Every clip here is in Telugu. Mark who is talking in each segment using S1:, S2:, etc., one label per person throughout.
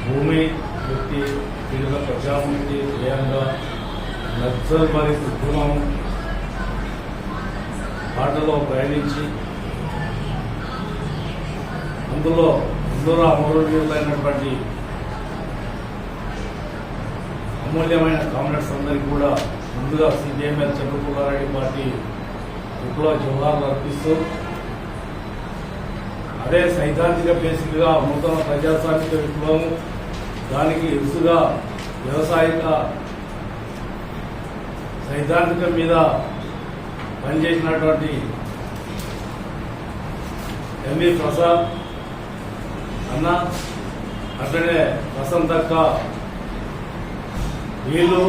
S1: భూమి వ్యక్తి వివిధ ప్రజాముక్తి ప్రియాంక నక్సల్ బాధిత కుటుంబం బాటలో ప్రయాణించి అందులో అమరులైనటువంటి అమూల్యమైన కామ్రేడ్స్ అందరికీ కూడా ముందుగా సిపిఎంఎల్ చంద్రపుల్లారెడ్డి పార్టీ విప్లవ జోహార్లు అర్పిస్తూ అదే సైద్ధాంతిక బేసిక్గా నూతన ప్రజాస్వామిక విప్లవం దానికి ఇరుసుగా వ్యవసాయిక సైద్ధాంతికం మీద పనిచేసినటువంటి ఎంవి ప్రసాద్ అన్న అట్లనే వసంతక్క వీళ్ళు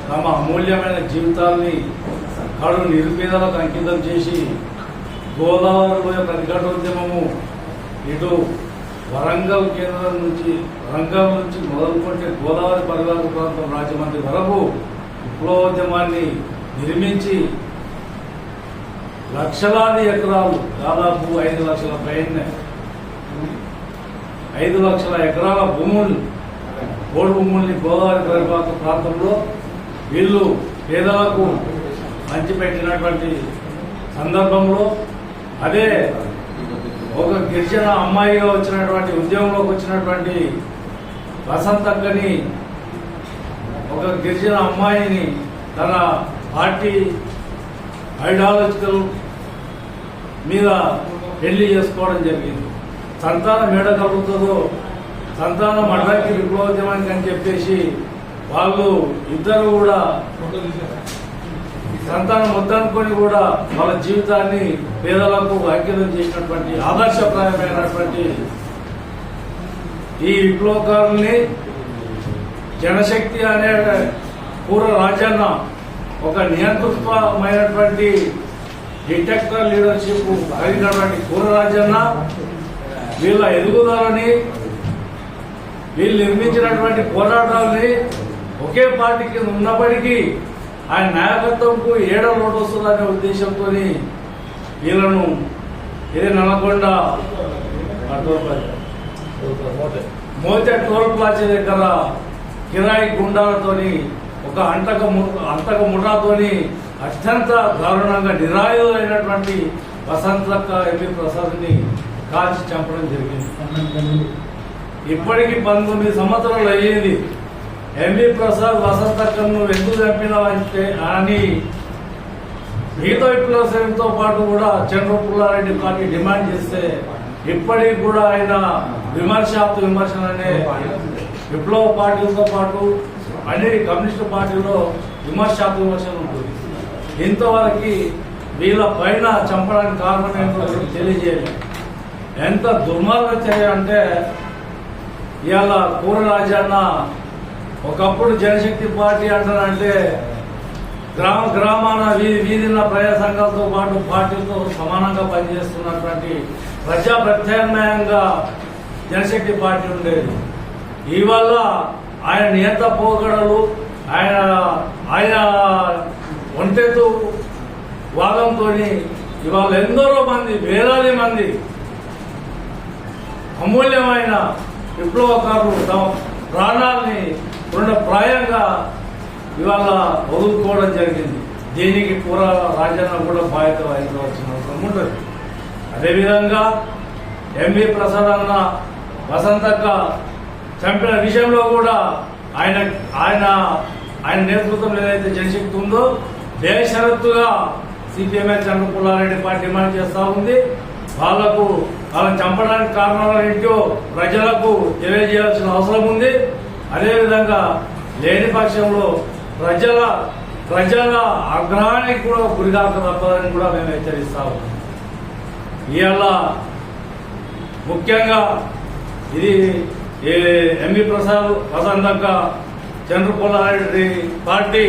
S1: తమ అమూల్యమైన జీవితాన్ని కడు నిరుపేదలకు అంకితం చేసి గోదావరి ప్రతిఘటోద్యమము ఇటు వరంగల్ కేంద్రం నుంచి మొదలుకుంటే గోదావరి పరివార ప్రాంతం రాజమండ్రి వరకు విప్లవోద్యమాన్ని నిర్మించి లక్షలాది ఎకరాలు దాదాపు 5 లక్షల పైన 5 లక్షల ఎకరాల భూములు పోడు భూముల్ని గోదావరి పరివార ప్రాంతంలో వీళ్ళు పేదలకు పంచిపెట్టినటువంటి సందర్భంలో అదే ఒక గిరిజన అమ్మాయిగా వచ్చినటువంటి ఉద్యమంలోకి వచ్చినటువంటి వసంతక్కని ఒక గిరిజన అమ్మాయిని తన పార్టీ ఐడియాలజికల్ మీద పెళ్లి చేసుకోవడం జరిగింది. సంతానం ఏడ కలుగుతుందో సంతానం అడ్డంకి విప్లవోద్యమానికి అని చెప్పేసి వాళ్ళు ఇద్దరు కూడా సంతానం వద్దనుకొని కూడా వాళ్ళ జీవితాన్ని పేదలకు అంకితం చేసినటువంటి ఆదర్శప్రాయమైనటువంటి ఈ విప్లవకారుల్ని జనశక్తి అనే పూర్వ రాజన్న ఒక నియంతృత్వమైనటువంటి డిటెక్టర్ లీడర్షిప్ కలిగినటువంటి పూర్వ రాజన్న వీళ్ళ ఎదుగుదలని వీళ్ళు నిర్మించినటువంటి పోరాటాలని ఒకే పార్టీకి ఉన్నప్పటికీ ఆయన నాయకత్వంకు ఏడవ లోటు వస్తుందనే ఉద్దేశంతో వీళ్ళను ఇదే నల్లగొండ మోతే టోల్ ప్లాజా దగ్గర కిరాయి గుండాలతోని ఒక అంతక ముఠాతోని అత్యంత దారుణంగా నిరాయుధులైనటువంటి వసంతక్క ఎంవి ప్రసాద్ని కాల్చి చంపడం జరిగింది. ఇప్పటికీ 19 సంవత్సరాలు అయ్యింది. ఎంవి ప్రసాద్ వసంతక్కను ఎందుకు చంపినావంటే అని మిగతా విప్లవంతో పాటు కూడా చంద్రపుల్లారెడ్డి పార్టీ డిమాండ్ చేస్తే ఇప్పటికి కూడా ఆయన విమర్శలనే విప్లవ పార్టీలతో పాటు అన్ని కమ్యూనిస్టు పార్టీలో విమర్శలు ఉంటుంది. ఇంతవరకు వీళ్ళ పైన చంపడానికి కారణం ఏంటో తెలియజేయాలి. ఎంత దుర్మార్గ చర్య అంటే ఇవాళ పూర్వ రాజన్న ఒకప్పుడు జనశక్తి పార్టీ అంటారంటే గ్రామాన వీధిన ప్రజా సంఘాలతో పాటు పార్టీలతో సమానంగా పనిచేస్తున్నటువంటి ప్రజా ప్రత్యామ్నాయంగా జనశక్తి పార్టీ ఉండేది. ఇవాళ ఆయన నియంత పోగడలు ఆయన ఒంటెతు వాదంతో ఇవాళ ఎందరో మంది వేలాది మంది అమూల్యమైన విప్లవకారులు తమ ప్రాణాలని ప్రాయంగా ఇవాళ వదులుకోవడం జరిగింది. దీనికి పూర్వ రాజన్న కూడా బాధ్యత వహించవలసిన అవసరం ఉంటుంది. అదేవిధంగా ఎంవి ప్రసాద్ అన్న వసంతక్క చంపిన విషయంలో కూడా ఆయన నేతృత్వం ఏదైతే జనశక్తి ఉందో బేషరత్తుగా సిపిఎంఎల్ చంద్రపుల్లారెడ్డి పార్టీ డిమాండ్ చేస్తూ ఉంది. వాళ్ళని చంపడానికి కారణాలు ఏంటో ప్రజలకు తెలియజేయాల్సిన అవసరం ఉంది. అదేవిధంగా లేని పక్షంలో ప్రజల ఆగ్రహానికి కూడా గురికాక తప్పదని కూడా మేము హెచ్చరిస్తాము. ఇవాళ ముఖ్యంగా ఇది ఎంవి ప్రసాద్ వసంతక్క చంద్రపుల్లారెడ్డి పార్టీ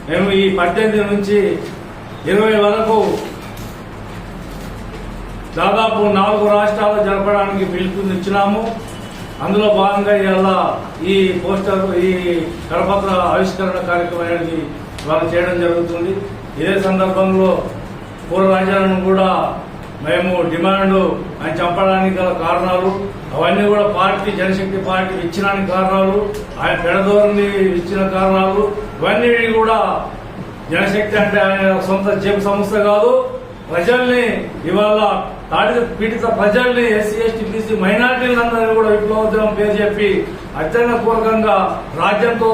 S1: మేము ఈ 18 నుంచి 20 వరకు దాదాపు 4 రాష్ట్రాలు జరపడానికి పిలుపునిచ్చినాము. అందులో భాగంగా ఇవాళ ఈ కరపత్ర ఆవిష్కరణ మేము డిమాండ్ ఆయన చంపడానికి గల కారణాలు అవన్నీ కూడా పార్టీ జనశక్తి పార్టీ ఇచ్చినానికి కారణాలు, ఆయన పెడదోరని ఇచ్చిన కారణాలు ఇవన్నీ కూడా జనశక్తి అంటే ఆయన సొంత జేబు సంస్థ కాదు. ప్రజల్ని ఇవాళ పీడిత ప్రజల్ని ఎస్సీ ఎస్టీ బీసీ మైనార్టీలందరినీ కూడా విప్లవోద్యమం పేరు చెప్పి అత్యంత పూర్వకంగా రాజ్యంతో